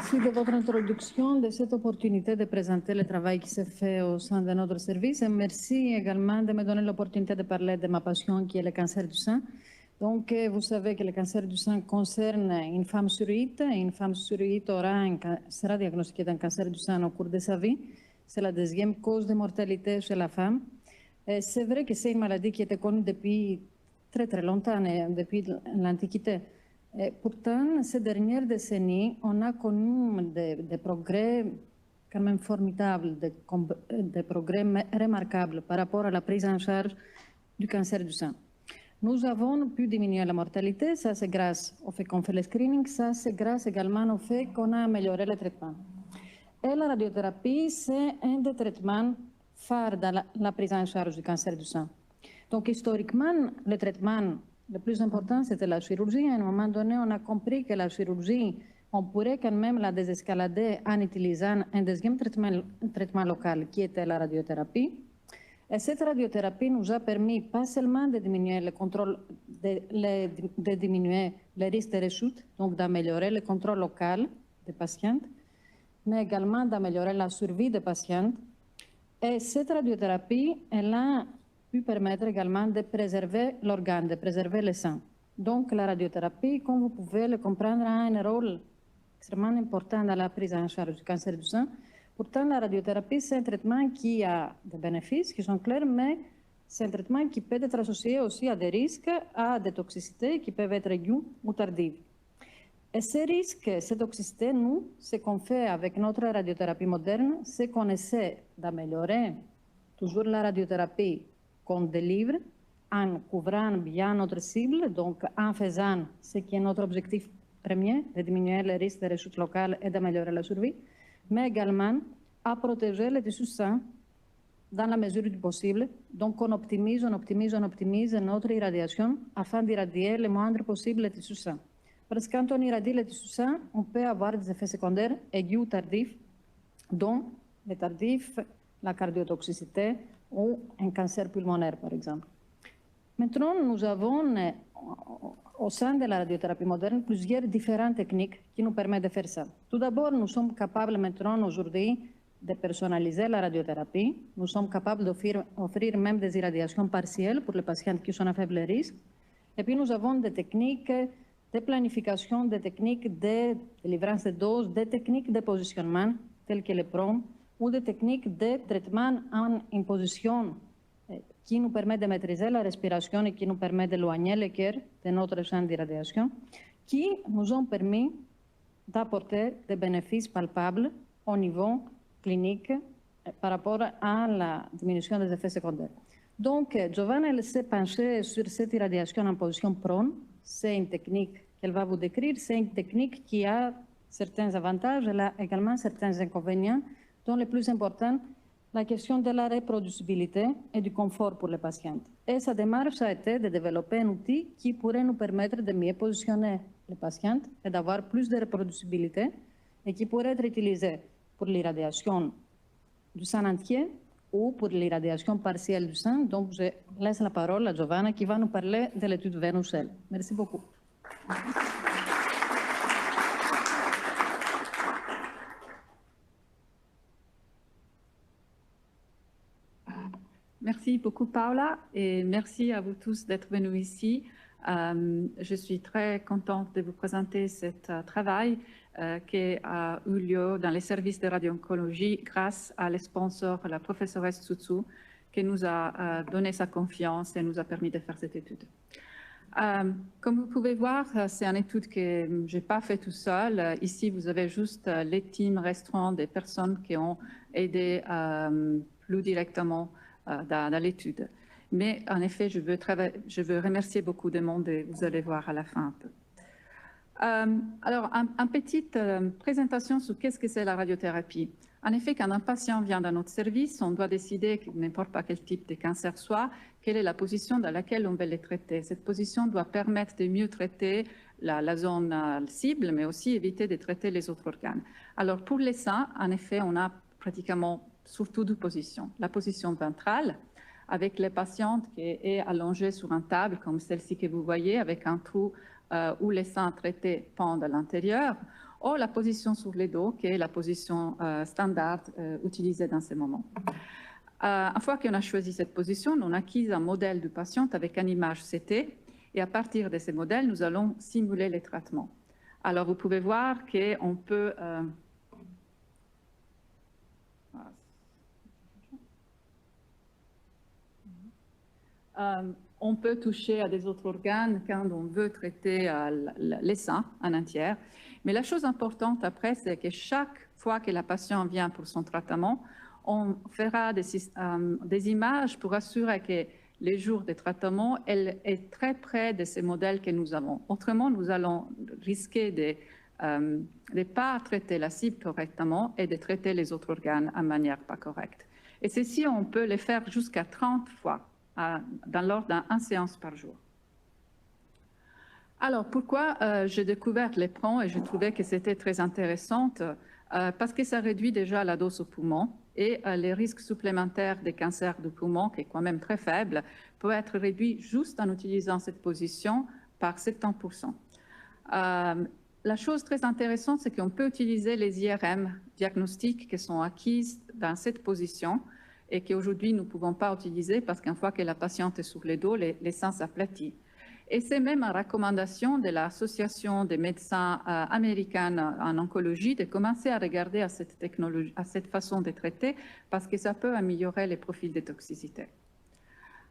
Merci de votre introduction, de cette opportunité de présenter le travail qui se fait au sein de notre service. Et merci également de me donner l'opportunité de parler de ma passion qui est le cancer du sein. Donc, vous savez que le cancer du sein concerne une femme sur 8. Une femme sur 8 sera diagnostiquée d'un cancer du sein au cours de sa vie. C'est la deuxième cause de mortalité chez la femme. C'est vrai que c'est une maladie qui était connue depuis très très longtemps, depuis l'Antiquité. Et pourtant, ces dernières décennies, on a connu des progrès quand même formidables, des progrès remarquables par rapport à la prise en charge du cancer du sein. Nous avons pu diminuer la mortalité, ça c'est grâce au fait qu'on fait le screening, ça c'est grâce également au fait qu'on a amélioré le traitement. Et la radiothérapie, c'est un des traitements phares dans la prise en charge du cancer du sein. Donc historiquement, le traitement le plus important, c'était la chirurgie. À un moment donné, on a compris que la chirurgie, on pourrait quand même la désescalader en utilisant un deuxième traitement local qui était la radiothérapie. Et cette radiothérapie nous a permis pas seulement de diminuer le contrôle, de diminuer les risques de rechute, donc d'améliorer le contrôle local des patientes, mais également d'améliorer la survie des patientes. Et cette radiothérapie, elle a pu permettre également de préserver l'organe, de préserver le sang. Donc la radiothérapie, comme vous pouvez le comprendre, a un rôle extrêmement important dans la prise en charge du cancer du sein. Pourtant, la radiothérapie, c'est un traitement qui a des bénéfices qui sont clairs, mais c'est un traitement qui peut être associé aussi à des risques, à des toxicités qui peuvent être aiguës ou tardives. Et ces risques, ces toxicités, nous, ce qu'on fait avec notre radiothérapie moderne, c'est qu'on essaie d'améliorer toujours la radiothérapie qu'on délivre en couvrant bien notre cible, donc en faisant ce qui est notre objectif premier, de diminuer les risques de rechute locale et d'améliorer la survie, mais également à protéger les tissus sains dans la mesure du possible. Donc on optimise notre irradiation afin d'irradier le moindre possible les tissus sains. Parce que quand on irradie les tissus sains, on peut avoir des effets secondaires aigus ou tardifs, dont les tardifs, la cardiotoxicité ou un cancer pulmonaire, par exemple. Maintenant, nous avons au sein de la radiothérapie moderne plusieurs différentes techniques qui nous permettent de faire ça. Tout d'abord, nous sommes capables maintenant aujourd'hui de personnaliser la radiothérapie. Nous sommes capables d'offrir même des irradiations partielles pour les patients qui sont à faible risque. Et puis, nous avons des techniques de planification, des techniques de délivrance de doses, des techniques de positionnement telles que le PROM, ou des techniques de traitement en imposition qui nous permet de maîtriser la respiration et qui nous permet d'éloigner le cœur de notre champ d'irradiation, qui nous ont permis d'apporter des bénéfices palpables au niveau clinique par rapport à la diminution des effets secondaires. Donc, Giovanna s'est penchée sur cette irradiation en position prone. C'est une technique qu'elle va vous décrire. C'est une technique qui a certains avantages, elle a également certains inconvénients, dont le plus important, la question de la reproducibilité et du confort pour les patientes. Et sa démarche a été de développer un outil qui pourrait nous permettre de mieux positionner les patientes et d'avoir plus de reproducibilité et qui pourrait être utilisé pour l'irradiation du sein entier ou pour l'irradiation partielle du sein. Donc, je laisse la parole à Giovanna qui va nous parler de l'étude Venus-L. Merci beaucoup. Merci beaucoup, Paola, et merci à vous tous d'être venus ici. Je suis très contente de vous présenter ce travail qui a eu lieu dans les services de radio-oncologie grâce à le sponsor, la professeuresse Tsutsu, qui nous a donné sa confiance et nous a permis de faire cette étude. Comme vous pouvez voir, c'est une étude que je n'ai pas fait tout seul. Ici, vous avez juste les teams restreints des personnes qui ont aidé plus directement dans l'étude. Mais en effet, je veux remercier beaucoup de monde et vous allez voir à la fin un peu. Alors, une petite présentation sur qu'est-ce que c'est la radiothérapie. En effet, quand un patient vient dans notre service, on doit décider, n'importe pas quel type de cancer soit, quelle est la position dans laquelle on veut les traiter. Cette position doit permettre de mieux traiter la zone cible, mais aussi éviter de traiter les autres organes. Alors, pour les seins, en effet, on a pratiquement surtout deux positions. La position ventrale, avec les patientes qui est allongée sur une table, comme celle-ci que vous voyez, avec un trou où les seins traités pendent à l'intérieur, ou la position sur le dos, qui est la position standard utilisée dans ces moments. Une fois qu'on a choisi cette position, on a acquis un modèle du patient avec une image CT, et à partir de ces modèles, nous allons simuler les traitements. Alors, vous pouvez voir qu'on peut... on peut toucher à des autres organes quand on veut traiter les seins en entier. Mais la chose importante après, c'est que chaque fois que la patiente vient pour son traitement, on fera des images pour assurer que les jours de traitement, elle est très près de ces modèles que nous avons. Autrement, nous allons risquer de ne pas traiter la cible correctement et de traiter les autres organes de manière pas correcte. Et ceci, on peut les faire jusqu'à 30 fois dans l'ordre d'une séance par jour. Alors, pourquoi j'ai découvert l'éperon et je trouvais que c'était très intéressant parce que ça réduit déjà la dose au poumon et les risques supplémentaires des cancers du poumon, qui est quand même très faible, peuvent être réduits juste en utilisant cette position par 70%. La chose très intéressante, c'est qu'on peut utiliser les IRM diagnostiques qui sont acquises dans cette position et qu'aujourd'hui, nous ne pouvons pas utiliser parce qu'une fois que la patiente est sur le dos, les seins s'aplatissent. Et c'est même une recommandation de l'Association des médecins américains en oncologie de commencer à regarder à cette technologie, à cette façon de traiter, parce que ça peut améliorer les profils de toxicité.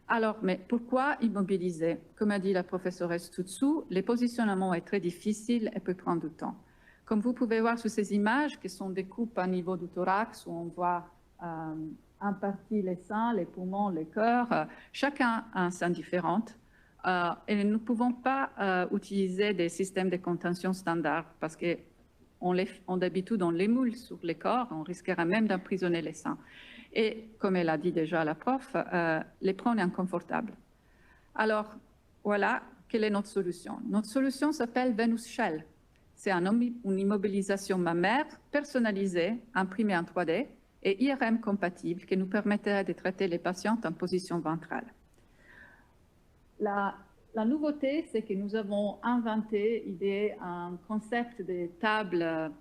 Alors, mais pourquoi immobiliser? Comme a dit la professeuresse tout dessous, le positionnement est très difficile et peut prendre du temps. Comme vous pouvez voir sur ces images, qui sont des coupes au niveau du thorax, où on voit en partie les seins, les poumons, les cœurs, chacun a un sein différent. Et nous ne pouvons pas utiliser des systèmes de contention standards parce qu'on d'habitude on les moule sur les corps, on risquera même d'emprisonner les seins. Et comme elle a dit déjà la prof, l'éperon est inconfortable. Alors voilà, quelle est notre solution? Notre solution s'appelle Venus Shell. C'est une immobilisation mammaire personnalisée, imprimée en 3D et IRM compatible qui nous permettrait de traiter les patientes en position ventrale. La nouveauté, c'est que nous avons inventé, idéé un concept de table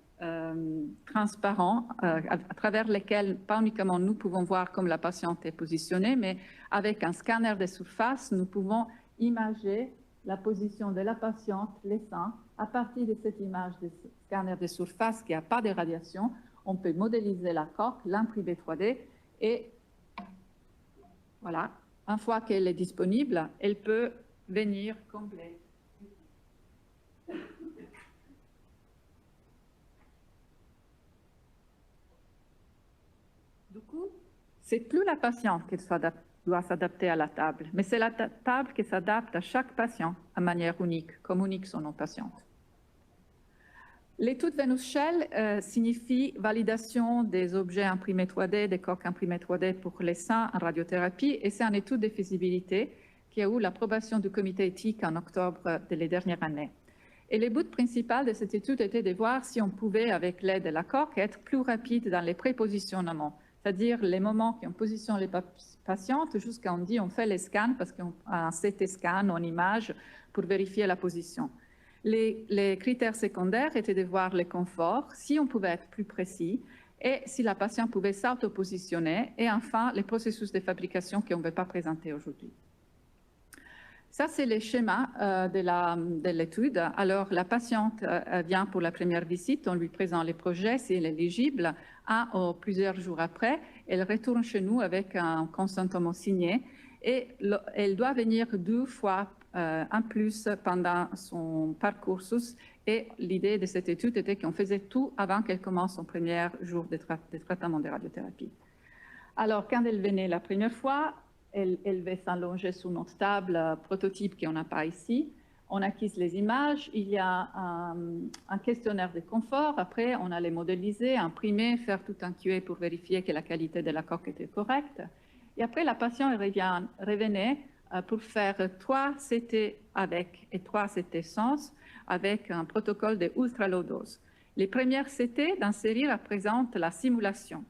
transparent à travers lesquelles, pas uniquement nous pouvons voir comme la patiente est positionnée, mais avec un scanner de surface, nous pouvons imager la position de la patiente, les seins. À partir de cette image de scanner de surface qui n'a pas de radiation, on peut modéliser la coque, l'imprimer 3D et voilà. Une fois qu'elle est disponible, elle peut venir combler. Du coup, ce n'est plus la patiente qui doit s'adapter à la table, mais c'est la table qui s'adapte à chaque patient de manière unique, comme uniques sont nos patientes. L'étude Venus Shell signifie validation des objets imprimés 3D, des coques imprimées 3D pour les seins en radiothérapie, et c'est une étude de faisabilité qui a eu l'approbation du comité éthique en octobre de la dernière année. Et le but principal de cette étude était de voir si on pouvait, avec l'aide de la coque, être plus rapide dans les prépositionnements, c'est-à-dire les moments qu'on positionne les patientes jusqu'à on dit on fait les scans parce qu'on a un CT scan en image pour vérifier la position. Les critères secondaires étaient de voir le confort, si on pouvait être plus précis, et si la patiente pouvait s'auto-positionner, et enfin, les processus de fabrication qu'on ne veut pas présenter aujourd'hui. Ça, c'est le schéma de l'étude. Alors, la patiente vient pour la première visite, on lui présente les projets, si elle est éligible. Un ou plusieurs jours après, elle retourne chez nous avec un consentement signé, et elle doit venir 2 fois en plus pendant son parcours. Et l'idée de cette étude était qu'on faisait tout avant qu'elle commence son premier jour de traitement de radiothérapie. Alors, quand elle venait la première fois, elle va s'allonger sur notre table prototype qu'on n'a pas ici. On acquise les images, il y a un questionnaire de confort. Après, on a les modéliser, imprimer, faire tout un QA pour vérifier que la qualité de la coque était correcte. Et après, la patiente revenait pour faire 3 CT avec et 3 CT sans, avec un protocole de ultra low dose. Les premières CT d'insérer représentent la simulation.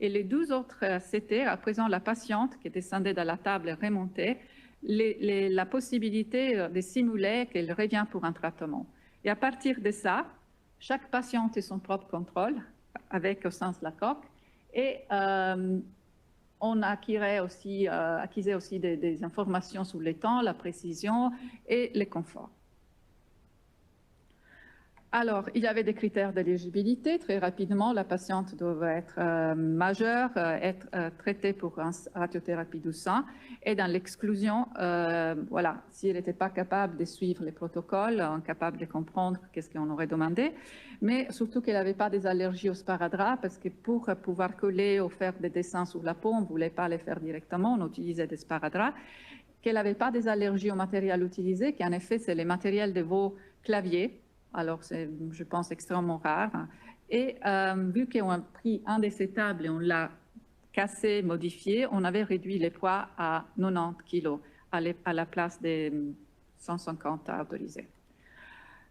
Et les 12 autres CT représentent la patiente qui descendait de la table et remontait, la possibilité de simuler qu'elle revient pour un traitement. Et à partir de ça, Chaque patiente a son propre contrôle, avec au sens la coque, et on acquisait aussi des informations sur les temps, la précision et le confort. Alors, il y avait des critères d'éligibilité. Très rapidement, la patiente devait être majeure, être traitée pour une radiothérapie du sein. Et dans l'exclusion, voilà, si elle n'était pas capable de suivre les protocoles, incapable de comprendre qu'est-ce qu'on aurait demandé, mais surtout qu'elle n'avait pas des allergies au sparadrap, parce que pour pouvoir coller ou faire des dessins sur la peau, on ne voulait pas les faire directement, on utilisait des sparadraps, qu'elle n'avait pas des allergies au matériel utilisé, qu'en effet, c'est les matériels de vos claviers. Alors, c'est, je pense, extrêmement rare. Et vu qu'on a pris un de ces tables et on l'a cassé, modifié, on avait réduit les poids à 90 kg à la place des 150 autorisés.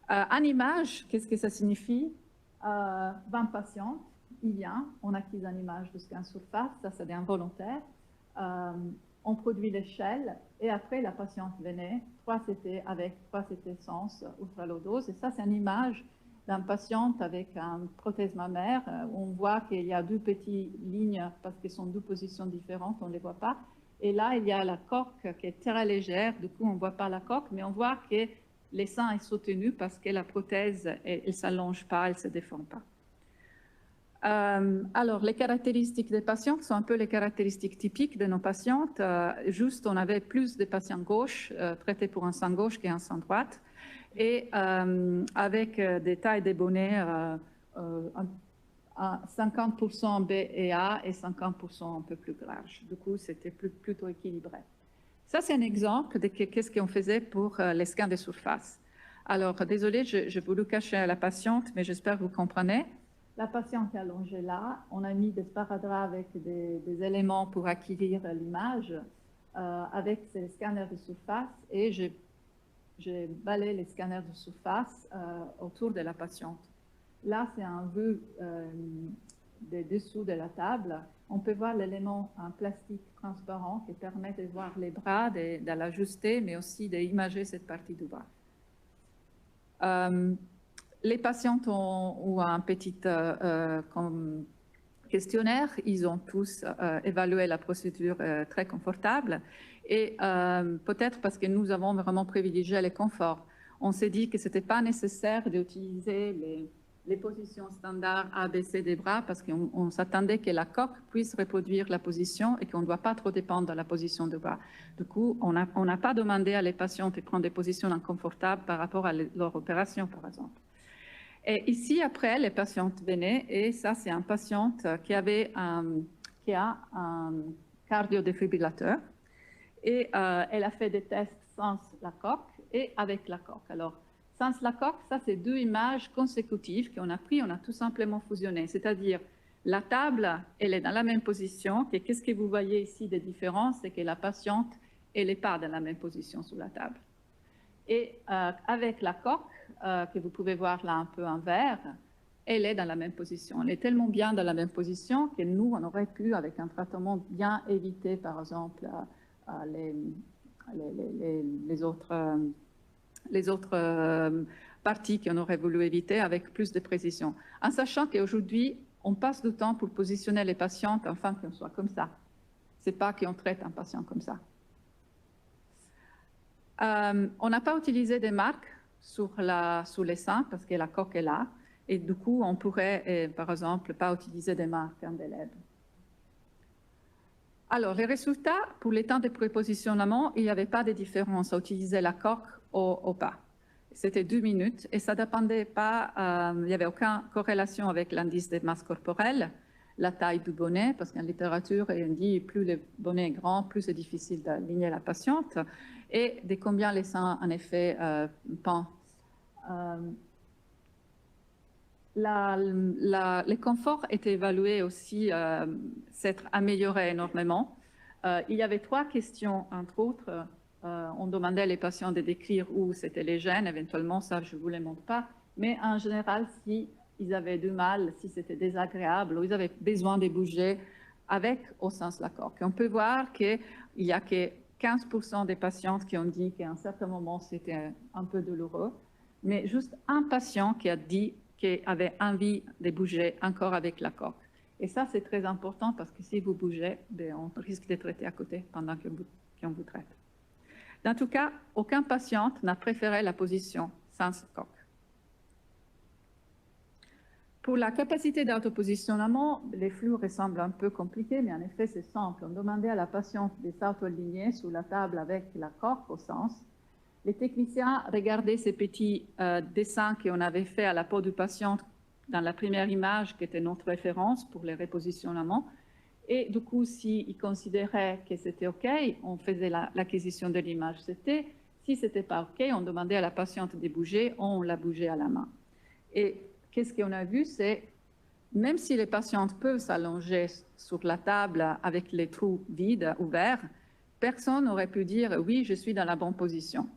En image, qu'est-ce que ça signifie? 20 patients, il y a, on acquise une image de scan surface, ça c'est involontaire. On produit l'échelle et après la patiente venait, 3 c'était avec, 3 c'était sans ultralodose. Et ça c'est une image d'un patient avec une prothèse mammaire. On voit qu'il y a 2 petites lignes parce qu'elles sont 2 positions différentes, on ne les voit pas. Et là il y a la coque qui est très légère, du coup on ne voit pas la coque, mais on voit que les seins sont soutenus parce que la prothèse elle ne s'allonge pas, elle ne se déforme pas. Alors, les caractéristiques des patientes sont un peu les caractéristiques typiques de nos patientes. Juste, on avait plus de patients gauches traités pour un sein gauche qu'un sein droite, et avec des tailles des bonnets à 50% B et A et 50% un peu plus large. Du coup, c'était plutôt équilibré. Ça, c'est un exemple de qu'est-ce qu'on faisait pour les scans de surface. Alors, désolé, je voulais cacher à la patiente, mais j'espère que vous comprenez. La patiente est allongée là, on a mis des sparadraps avec des éléments pour acquérir l'image avec ces scanners de surface et j'ai balayé les scanners de surface autour de la patiente. Là, c'est un vue des dessous de la table. On peut voir l'élément en plastique transparent qui permet de voir les bras, de l'ajuster, mais aussi d'imager cette partie du bras. Les patientes ont un petit questionnaire. Ils ont tous évalué la procédure très confortable. Et peut-être parce que nous avons vraiment privilégié le confort, on s'est dit que ce n'était pas nécessaire d'utiliser les positions standards ABC des bras parce qu'on s'attendait que la coque puisse reproduire la position et qu'on ne doit pas trop dépendre de la position du bras. Du coup, on n'a pas demandé à les patientes de prendre des positions inconfortables par rapport à leur opération, par exemple. Et ici, après, les patientes venaient, et ça, c'est une patiente qui a un cardiodéfibrillateur, et elle a fait des tests sans la coque et avec la coque. Alors, sans la coque, ça, c'est 2 images consécutives qu'on a prises, on a tout simplement fusionné, c'est-à-dire la table, elle est dans la même position, et qu'est-ce que vous voyez ici de différence, c'est que la patiente, elle n'est pas dans la même position sur la table. Et avec la coque, que vous pouvez voir là un peu en vert, elle est dans la même position. Elle est tellement bien dans la même position que nous, on aurait pu, avec un traitement, bien éviter, par exemple, les autres parties qu'on aurait voulu éviter avec plus de précision. En sachant qu'aujourd'hui, on passe du temps pour positionner les patientes afin qu'on soit comme ça. Ce n'est pas qu'on traite un patient comme ça. On n'a pas utilisé des marques sur les seins parce que la coque est là. Et du coup, on pourrait, par exemple, pas utiliser des marques indélèbles. Alors, les résultats, pour les temps de prépositionnement, il n'y avait pas de différence à utiliser la coque ou pas. C'était 2 minutes et ça ne dépendait pas, il n'y avait aucune corrélation avec l'indice de masse corporelle, la taille du bonnet, parce qu'en littérature, on dit plus le bonnet est grand, plus c'est difficile d'aligner la patiente, et de combien les seins, en effet, pendent. Le confort était évalué aussi, s'être amélioré énormément. Il y avait 3 questions, entre autres. On demandait les patients de décrire où c'était les gènes, éventuellement, ça je ne vous les montre pas, mais en général, si ils avaient du mal, si c'était désagréable, ou ils avaient besoin de bouger avec ou sans la coque. On peut voir qu'il n'y a que 15% des patientes qui ont dit qu'à un certain moment, c'était un peu douloureux, mais juste un patient qui a dit qui avaient envie de bouger encore avec la coque. Et ça, c'est très important parce que si vous bougez, on risque d'être traité à côté pendant qu'on vous traite. Dans tout cas, aucun patient n'a préféré la position sans coque. Pour la capacité d'autopositionnement, les flux ressemblent un peu compliqués, mais en effet, c'est simple. On demandait à la patiente de s'auto-aligner sous la table avec la coque au sens. Les techniciens regardaient ces petits dessins qu'on avait faits à la peau du patient dans la première image, qui était notre référence pour les repositionnements. Et du coup, s'ils considéraient que c'était OK, on faisait l'acquisition de l'image. Si ce n'était pas OK, on demandait à la patiente de bouger, on la bougeait à la main. Et qu'est-ce qu'on a vu, c'est même si les patientes peuvent s'allonger sur la table avec les trous vides, ouverts, personne n'aurait pu dire « oui, je suis dans la bonne position ».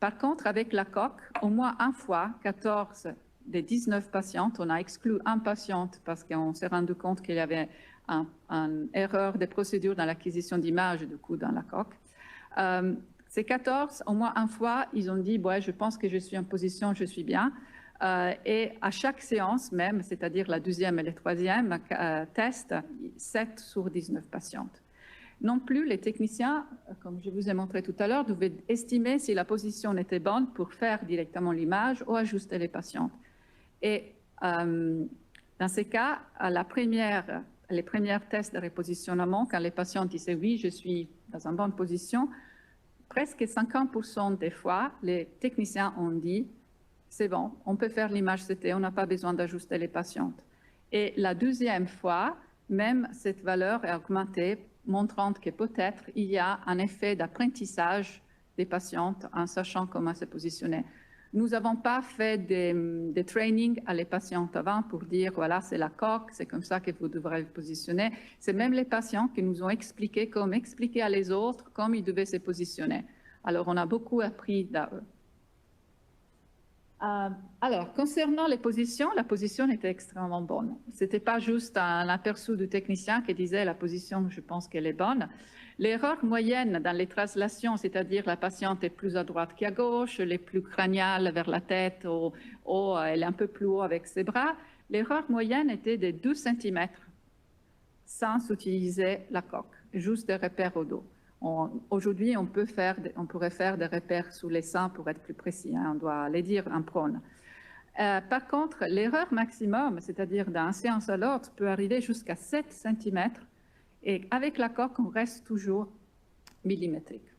Par contre, avec la coque, au moins une fois, 14 des 19 patientes, on a exclu un patiente parce qu'on s'est rendu compte qu'il y avait une erreur de procédure dans l'acquisition d'images, du coup, dans la coque. Ces 14, au moins une fois, ils ont dit ouais, « je pense que je suis en position, je suis bien ». Et à chaque séance même, c'est-à-dire la deuxième et la troisième test, 7 sur 19 patientes. Non plus, les techniciens, comme je vous ai montré tout à l'heure, devaient estimer si la position était bonne pour faire directement l'image ou ajuster les patientes. Et dans ces cas, les premières tests de repositionnement, quand les patients disaient « oui, je suis dans une bonne position », presque 50% des fois, les techniciens ont dit « c'est bon, on peut faire l'image CT, on n'a pas besoin d'ajuster les patientes ». Et la deuxième fois, même cette valeur est augmentée, montrant que peut-être il y a un effet d'apprentissage des patientes en sachant comment se positionner. Nous n'avons pas fait des trainings à les patientes avant pour dire voilà, c'est la coque, c'est comme ça que vous devrez vous positionner. C'est même les patients qui nous ont expliqué comment expliquer à les autres comment ils devaient se positionner. Alors, on a beaucoup appris d'eux. Alors, concernant les positions, la position était extrêmement bonne. Ce n'était pas juste un aperçu du technicien qui disait la position, je pense qu'elle est bonne. L'erreur moyenne dans les translations, c'est-à-dire la patiente est plus à droite qu'à gauche, elle est plus crâniale vers la tête ou elle est un peu plus haut avec ses bras, l'erreur moyenne était de 2 cm sans utiliser la coque, juste des repères au dos. Aujourd'hui, on pourrait faire des repères sous les seins pour être plus précis, hein, on doit les dire en prône. Par contre, l'erreur maximum, c'est-à-dire d'une séance à l'autre, peut arriver jusqu'à 7 cm et avec la coque, on reste toujours millimétrique.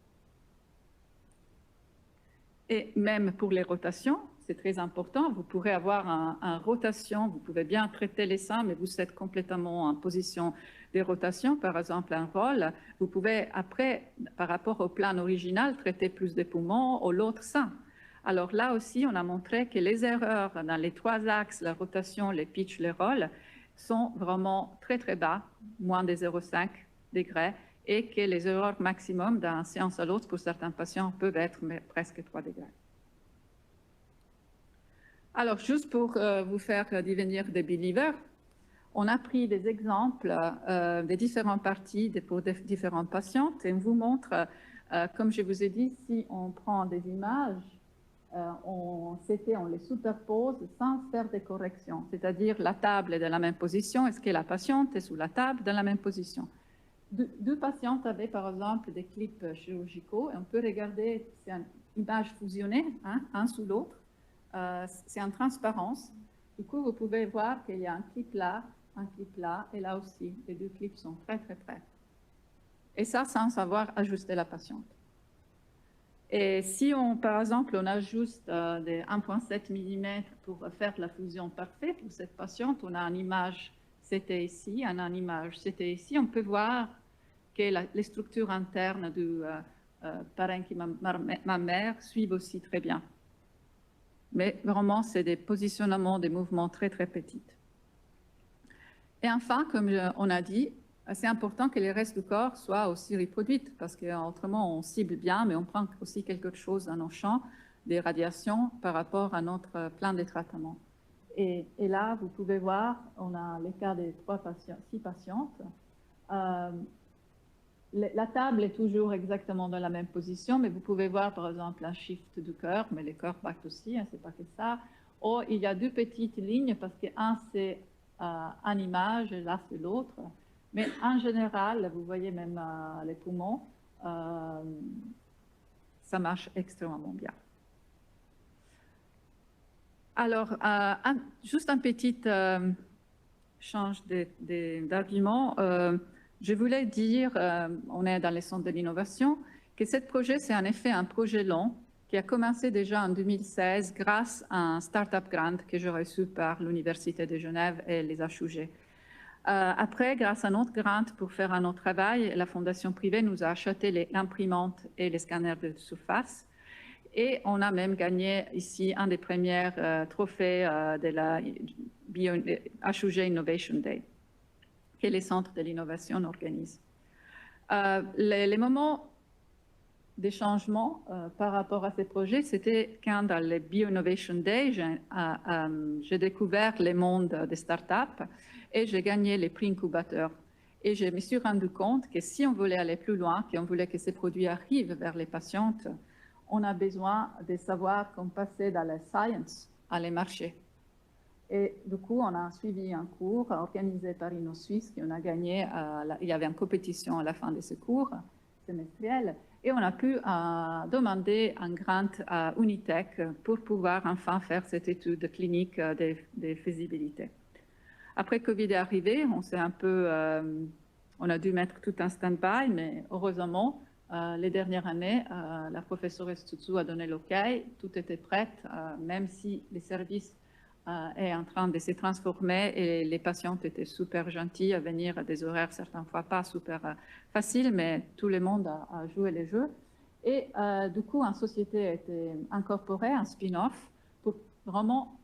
Et même pour les rotations, c'est très important, vous pourrez avoir une rotation, vous pouvez bien traiter les seins, mais vous êtes complètement en position de rotation, par exemple un rôle, vous pouvez après, par rapport au plan original, traiter plus des poumons ou l'autre sein. Alors là aussi, on a montré que les erreurs dans les 3 axes, la rotation, les pitchs, les rôles, sont vraiment très très bas, moins de 0,5 degrés, et que les erreurs maximum d'un séance à l'autre pour certains patients peuvent être presque 3 degrés. Alors, juste pour vous faire devenir des believers, on a pris des exemples des différentes parties pour différents patients et on vous montre, comme je vous ai dit, si on prend des images, on les superpose sans faire des corrections, c'est-à-dire la table est dans la même position, est-ce que la patiente est sous la table dans la même position. Deux patientes avaient par exemple des clips chirurgicaux et on peut regarder, c'est une image fusionnée, hein, un sous l'autre, c'est en transparence. Du coup, vous pouvez voir qu'il y a un clip là, et là aussi, les 2 clips sont très très près. Et ça sans savoir ajuster la patiente. Et si par exemple, on ajuste des 1,7 mm pour faire la fusion parfaite pour cette patiente, on a une image CT ici, on a une image CT ici, on peut voir que les structures internes du parenchyme mammaire suivent aussi très bien. Mais vraiment, c'est des positionnements, des mouvements très très petits. Et enfin, comme on a dit, c'est important que les restes du corps soient aussi reproduits parce qu'autrement, on cible bien, mais on prend aussi quelque chose dans nos champs, des radiations par rapport à notre plan de traitement. Et là, vous pouvez voir, on a les cas des 6 patientes. La table est toujours exactement dans la même position, mais vous pouvez voir, par exemple, un shift du cœur, mais les cœurs battent aussi, hein, c'est pas que ça. Or, il y a deux petites lignes parce qu'un c'est en image et là c'est l'autre. Mais en général, vous voyez même les poumons, ça marche extrêmement bien. Alors, juste un petit change d'argument. Je voulais dire, on est dans les centres de l'innovation, que ce projet, c'est en effet un projet long qui a commencé déjà en 2016 grâce à un Startup Grant que j'ai reçu par l'Université de Genève et les HUG. Après, grâce à notre grant pour faire un autre travail, la fondation privée nous a acheté l'imprimantes et les scanners de surface. Et on a même gagné ici un des premiers trophées de la HUG Innovation Day, que les centres de l'innovation organisent. Les moments des changements par rapport à ces projets, c'était quand dans le Bio-Innovation Day, j'ai découvert le monde des startups et j'ai gagné les prix incubateurs. Et je me suis rendu compte que si on voulait aller plus loin, qu'on voulait que ces produits arrivent vers les patientes, on a besoin de savoir qu'on passait dans la science à les marchés. Et du coup, on a suivi un cours organisé par InnoSuisse qu'on a gagné. Il y avait une compétition à la fin de ce cours semestriel. Et on a pu demander un grant à Unitech pour pouvoir enfin faire cette étude clinique de faisabilité. Après Covid est arrivé, on a dû mettre tout en stand-by, mais heureusement, les dernières années, la professeure Stutsu a donné l'OK, tout était prêt, même si les services est en train de se transformer et les patientes étaient super gentilles à venir à des horaires certaines fois pas super faciles, mais tout le monde a joué les jeux. Et du coup, une société a été incorporée, un spin-off, pour vraiment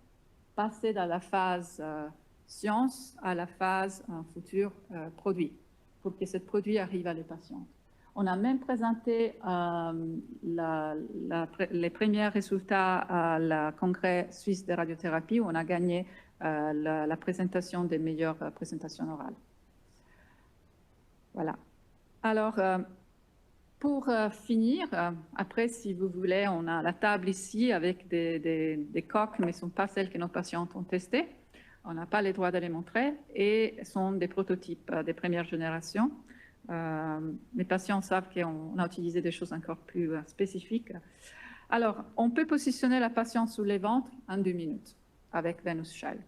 passer de la phase science à la phase futur produit, pour que ce produit arrive à les patients. On a même présenté les premiers résultats à la Congrès suisse de radiothérapie où on a gagné la présentation des meilleures présentations orales. Voilà. Alors, pour finir, après, si vous voulez, on a la table ici avec des coques, mais ce ne sont pas celles que nos patients ont testées. On n'a pas le droit de les montrer et sont des prototypes des premières générations. Les patients savent qu'on a utilisé des choses encore plus spécifiques. Alors, on peut positionner la patiente sous les ventres en 2 minutes avec Venus Shell.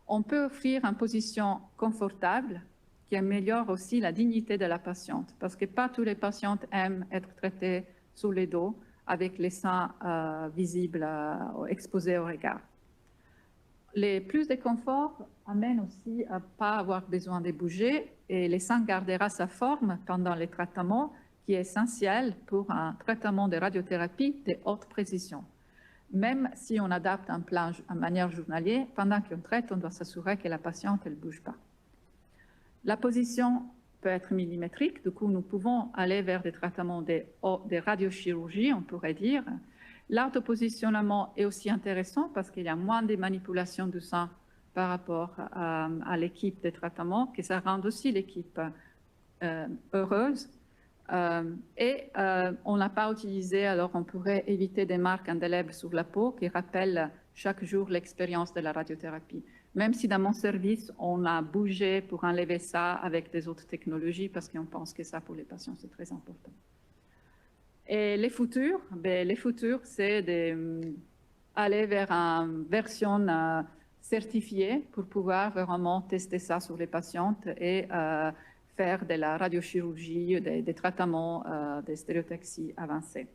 On peut offrir une position confortable qui améliore aussi la dignité de la patiente parce que pas tous les patientes aiment être traitées sous les dos avec les seins visibles, exposés au regard. Les plus de confort amènent aussi à ne pas avoir besoin de bouger et le sein gardera sa forme pendant les traitements qui est essentiel pour un traitement de radiothérapie de haute précision. Même si on adapte un plan en manière journalière, pendant qu'on traite, on doit s'assurer que la patiente ne bouge pas. La position peut être millimétrique, du coup nous pouvons aller vers des traitements de radiochirurgie, on pourrait dire. L'autopositionnement est aussi intéressant parce qu'il y a moins de manipulation du sein par rapport à l'équipe de traitement, que ça rend aussi l'équipe heureuse. On n'a pas utilisé, alors on pourrait éviter des marques indélèbles sur la peau qui rappellent chaque jour l'expérience de la radiothérapie. Même si dans mon service, on a bougé pour enlever ça avec des autres technologies parce qu'on pense que ça pour les patients, c'est très important. Et les futurs, c'est d'aller vers une version certifiée pour pouvoir vraiment tester ça sur les patientes et faire de la radiochirurgie, des traitements de stéréotaxie avancés.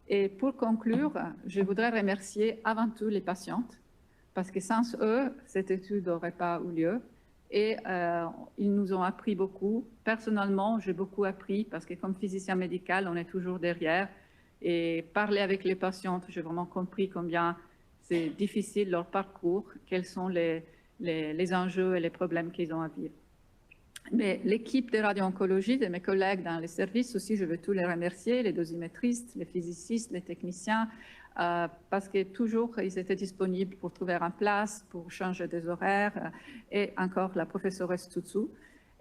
Et pour conclure, je voudrais remercier avant tout les patientes parce que sans eux, cette étude n'aurait pas eu lieu. Et ils nous ont appris beaucoup. Personnellement, j'ai beaucoup appris parce que comme physicien médical, on est toujours derrière. Et parler avec les patientes, j'ai vraiment compris combien c'est difficile leur parcours, quels sont les enjeux et les problèmes qu'ils ont à vivre. Mais l'équipe de radio-oncologie, de mes collègues dans les services aussi, je veux tous les remercier, les dosimétristes, les physicists, les techniciens, parce que toujours ils étaient disponibles pour trouver une place, pour changer des horaires, et encore la professeure Stutsu,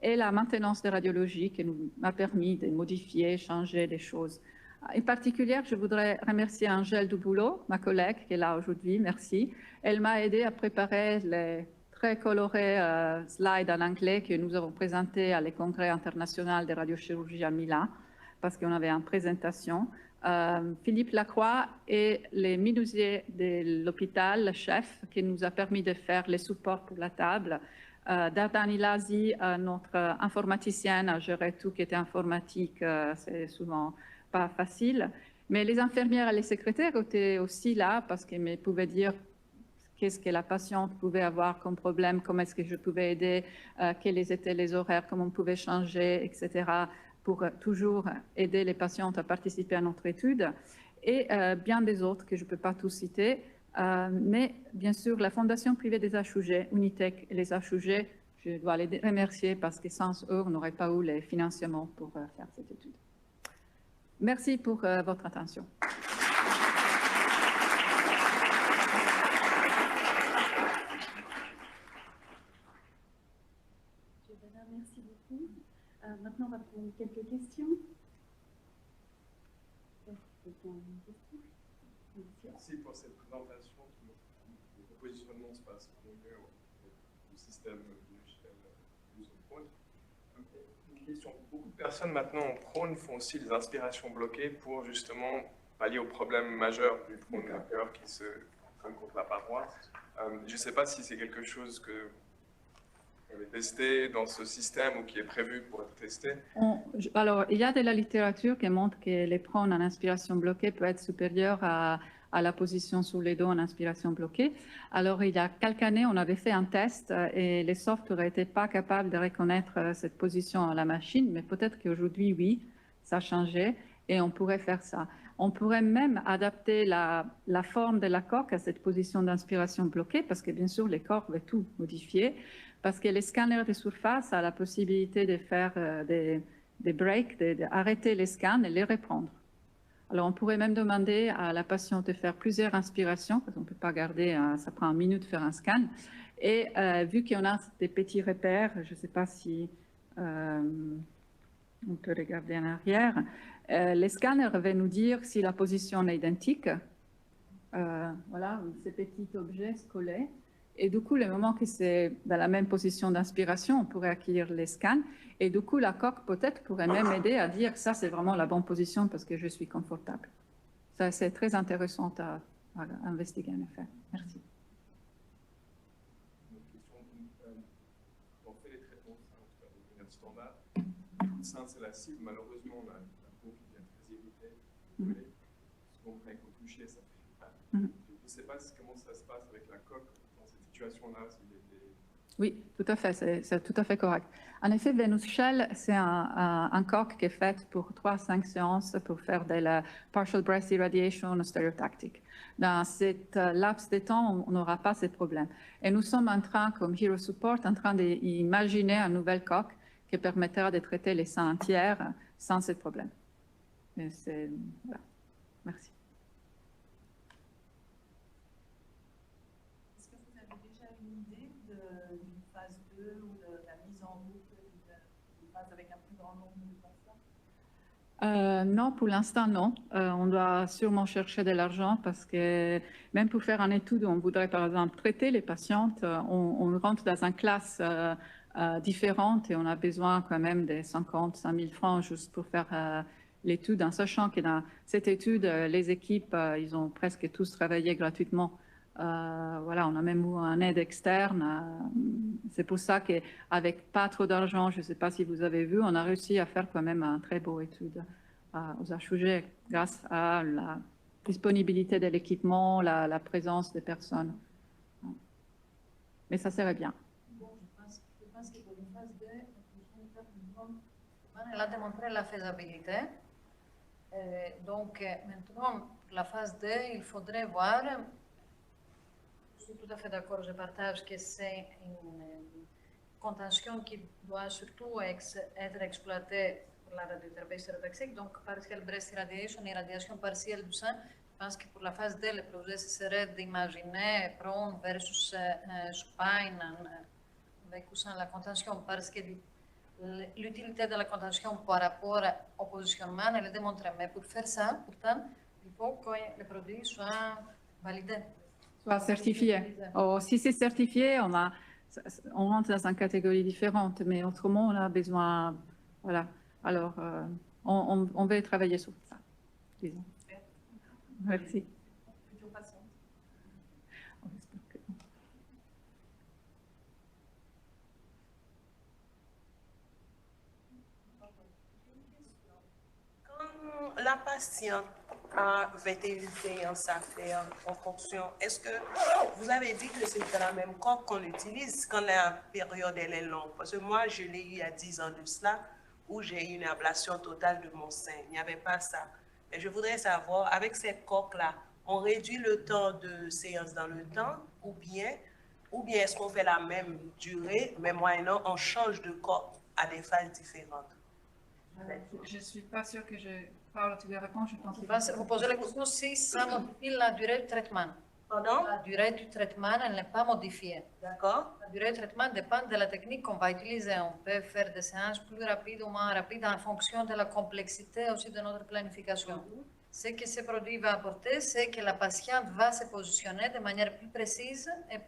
et la maintenance de radiologie qui nous a permis de modifier, changer les choses. En particulier, je voudrais remercier Angèle Duboulot, ma collègue qui est là aujourd'hui, merci. Elle m'a aidé à préparer les très colorés slides en anglais que nous avons présentés à le Congrès international de radiochirurgie à Milan, parce qu'on avait une présentation. Philippe Lacroix et les menuisiers de l'hôpital, le chef, qui nous a permis de faire les supports pour la table. Dardani Lazi, notre informaticienne, a géré tout qui était informatique, c'est souvent pas facile. Mais les infirmières et les secrétaires étaient aussi là parce qu'elles pouvaient dire qu'est-ce que la patiente pouvait avoir comme problème, comment est-ce que je pouvais aider, quels étaient les horaires, comment on pouvait changer, etc., pour toujours aider les patientes à participer à notre étude. Et bien des autres que je ne peux pas tous citer. Mais bien sûr, la Fondation privée des HUG, Unitech et les HUG, je dois les remercier parce que sans eux, on n'aurait pas eu les financements pour faire cette étude. Merci pour votre attention. Merci beaucoup. Maintenant, on va prendre quelques questions. Merci pour cette présentation. Le positionnement se passe mieux au système de Prône. Une question. Beaucoup de personnes maintenant en Prône font aussi des inspirations bloquées pour justement pallier au problème majeur du Prône d'un cœur qui se colle contre la paroi. Je ne sais pas si c'est quelque chose que vous avez testé dans ce système ou qui est prévu pour être testé. Alors, il y a de la littérature qui montre que les prônes en inspiration bloquée peuvent être supérieurs à la position sous les dos en inspiration bloquée. Alors, il y a quelques années, on avait fait un test et les softs n'étaient pas capables de reconnaître cette position à la machine, mais peut-être qu'aujourd'hui, oui, ça a changé et on pourrait faire ça. On pourrait même adapter la forme de la coque à cette position d'inspiration bloquée parce que, bien sûr, les corps vont tout modifier parce que les scanners de surface ont la possibilité de faire des breaks, d'arrêter les scans et les reprendre. Alors, on pourrait même demander à la patiente de faire plusieurs inspirations, parce qu'on ne peut pas garder, ça prend 1 minute de faire un scan. Et vu qu'on a des petits repères, je ne sais pas si on peut regarder en arrière, les scanners vont nous dire si la position est identique. Voilà, ces petits objets collés. Et du coup, le moment que c'est dans la même position d'inspiration, on pourrait acquérir les scans. Et du coup, la coque peut-être pourrait même aider à dire ça, c'est vraiment la bonne position parce que je suis confortable. Ça, c'est très intéressant à investiguer en effet. Merci. Une question. Quand on fait les traitements de sein, de manière standard, le sein, c'est la cible. Malheureusement, on a la peau qui devient très irritée, brûlée. Souvent, quand il faut toucher, ça fait mal. Je ne sais pas comment ça se passe avec la coque. Situation-là, oui, tout à fait, c'est tout à fait correct. En effet, Venus Shell, c'est un coque qui est fait pour 3 à 5 séances pour faire de la partial breast irradiation stéréotactique. Dans cette laps de temps, on n'aura pas ce problème. Et nous sommes en train, comme Hero Support, en train d'imaginer une nouvelle coque qui permettra de traiter les seins entiers sans ce problème. Voilà. Merci. Non, pour l'instant, non. On doit sûrement chercher de l'argent parce que même pour faire une étude, on voudrait par exemple traiter les patientes. On rentre dans une classe différente et on a besoin quand même de 50 000 francs juste pour faire l'étude, en sachant que dans cette étude, les équipes, ils ont presque tous travaillé gratuitement. Voilà, on a même eu une aide externe. C'est pour ça qu'avec pas trop d'argent, je ne sais pas si vous avez vu, on a réussi à faire quand même une très beau étude aux HUG grâce à la disponibilité de l'équipement, la présence des personnes. Mais ça serait bien. Bon, je pense que pour une phase 2, elle a démontré la faisabilité. Donc, maintenant, pour la phase 2, il faudrait voir. Je suis tout à fait d'accord, je partage que c'est une contention qui doit surtout être exploitée pour la radiothérapie stéréotaxique, donc partial breast irradiation, irradiation partielle du sein. Je pense que pour la phase 2, le projet serait d'imaginer prone versus supine avec ou sans la contention, parce que l'utilité de la contention par rapport au positionnement et le démontrer. Mais pour faire ça, pourtant, il faut que le produit soit validé. Soit certifié. Oh, si c'est certifié, on rentre dans une catégorie différente, mais autrement, on a besoin. Voilà. Alors, on va travailler sur ça, disons. Merci. Quand la patiente a 21 séances à faire en fonction, est-ce que vous avez dit que c'est la même coque qu'on utilise quand la période elle est longue? Parce que moi, je l'ai eu il y a 10 ans de cela, où j'ai eu une ablation totale de mon sein. Il n'y avait pas ça. Mais je voudrais savoir, avec cette coque-là, on réduit le temps de séance dans le temps ou bien est-ce qu'on fait la même durée, mais moyennant on change de coque à des phases différentes? Je ne suis pas sûre que je parle toutes les réponses. Je pense que Vous posez la question si ça modifie la durée du traitement. Pardon? La durée du traitement, elle n'est pas modifiée. D'accord. La durée du traitement dépend de la technique qu'on va utiliser. On peut faire des séances plus rapides ou moins rapides en fonction de la complexité aussi de notre planification. Ce que ce produit va apporter, c'est que la patiente va se positionner de manière plus précise et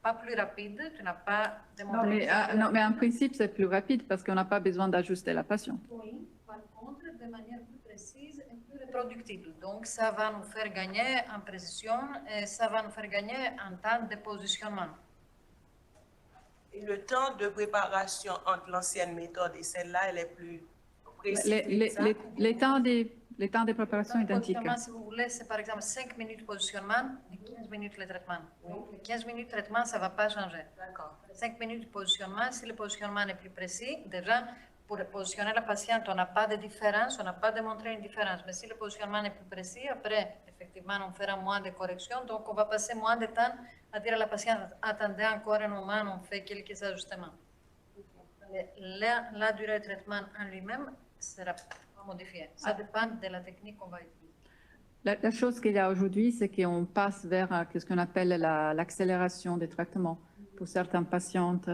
pas plus rapide. Tu n'as pas démontré. Non, mais en principe, c'est plus rapide parce qu'on n'a pas besoin d'ajuster la passion. Oui, par contre, de manière plus précise et plus reproductible. Donc, ça va nous faire gagner en précision et ça va nous faire gagner en temps de positionnement. Et le temps de préparation entre l'ancienne méthode et celle-là, elle est plus précise. Les temps de préparation identiques. Si vous voulez, c'est par exemple 5 minutes de positionnement et 15 minutes le traitement. Donc, les 15 minutes de traitement, ça ne va pas changer. D'accord. 5 minutes de positionnement, si le positionnement est plus précis, déjà, pour positionner la patiente, on n'a pas de différence, on n'a pas démontré une différence. Mais si le positionnement est plus précis, après, effectivement, on fera moins de corrections. Donc, on va passer moins de temps à dire à la patiente, attendez encore un moment, on fait quelques ajustements. La durée de traitement en lui-même sera pas modifiée. Ça dépend de la technique qu'on va utiliser. La chose qu'il y a aujourd'hui, c'est qu'on passe vers ce qu'on appelle l'accélération des traitements. Pour certaines patientes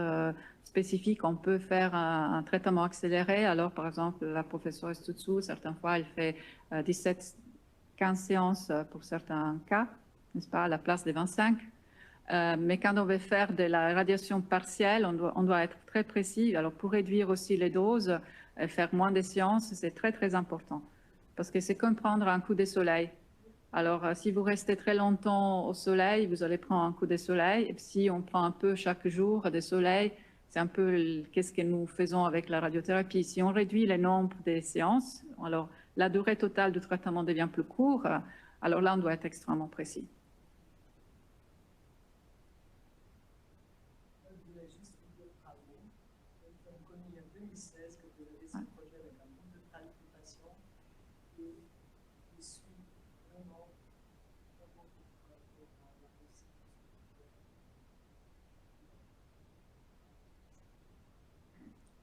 spécifiques, on peut faire un traitement accéléré. Alors, par exemple, la professeure Estutzou, certaines fois, elle fait 15 séances pour certains cas, n'est-ce pas, à la place des 25. Mais quand on veut faire de la radiation partielle, on doit être très précis. Alors, pour réduire aussi les doses, faire moins de séances, c'est très, très important. Parce que c'est comme prendre un coup de soleil. Alors, si vous restez très longtemps au soleil, vous allez prendre un coup de soleil. Et si on prend un peu chaque jour de soleil, c'est un peu qu'est-ce que nous faisons avec la radiothérapie. Si on réduit le nombre de séances, alors la durée totale du traitement devient plus courte. Alors là, on doit être extrêmement précis.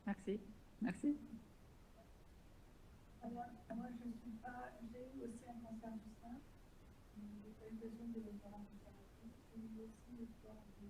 Merci. Merci. Alors, moi, je ne suis pas. J'ai eu aussi un cancer du sein. J'ai pas eu besoin de le faire en thérapie. J'ai eu aussi le temps de.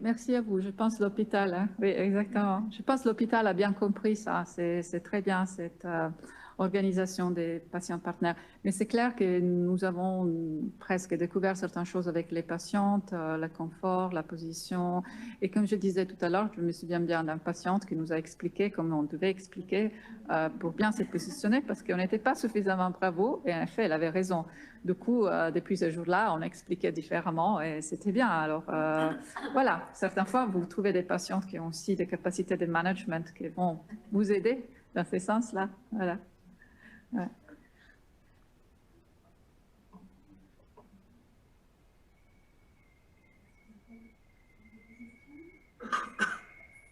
Merci à vous. Je pense l'hôpital, hein? Oui, exactement. Je pense l'hôpital a bien compris ça. C'est très bien. organisation des patients partenaires. Mais c'est clair que nous avons presque découvert certaines choses avec les patientes, le confort, la position. Et comme je disais tout à l'heure, je me souviens bien d'une patiente qui nous a expliqué comment on devait expliquer pour bien se positionner parce qu'on n'était pas suffisamment bravo. Et en effet, elle avait raison. Du coup, depuis ce jour-là, on expliquait différemment et c'était bien. Alors, voilà, certaines fois, vous trouvez des patientes qui ont aussi des capacités de management qui vont vous aider dans ce sens-là. Voilà. Ouais.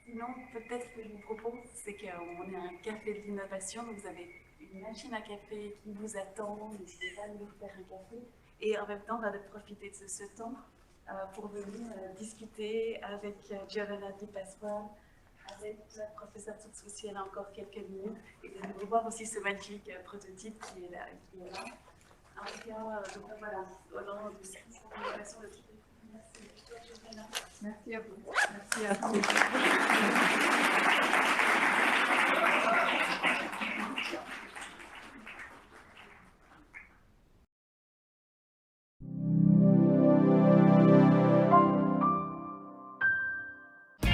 Sinon, peut-être que je vous propose, c'est qu'on est un café de l'innovation, donc vous avez une machine à café qui vous attend, n'hésitez pas à nous faire un café. Et en même temps, on va profiter de ce temps pour venir discuter avec Giovanna Di Pasquale, avec la professeure de sciences sociales encore quelques minutes, et de nous voir aussi ce magnifique prototype qui est là. En tout cas, donc voilà, au nom du service d'innovation de toute l'équipe. Merci. Merci à vous. Merci à tous.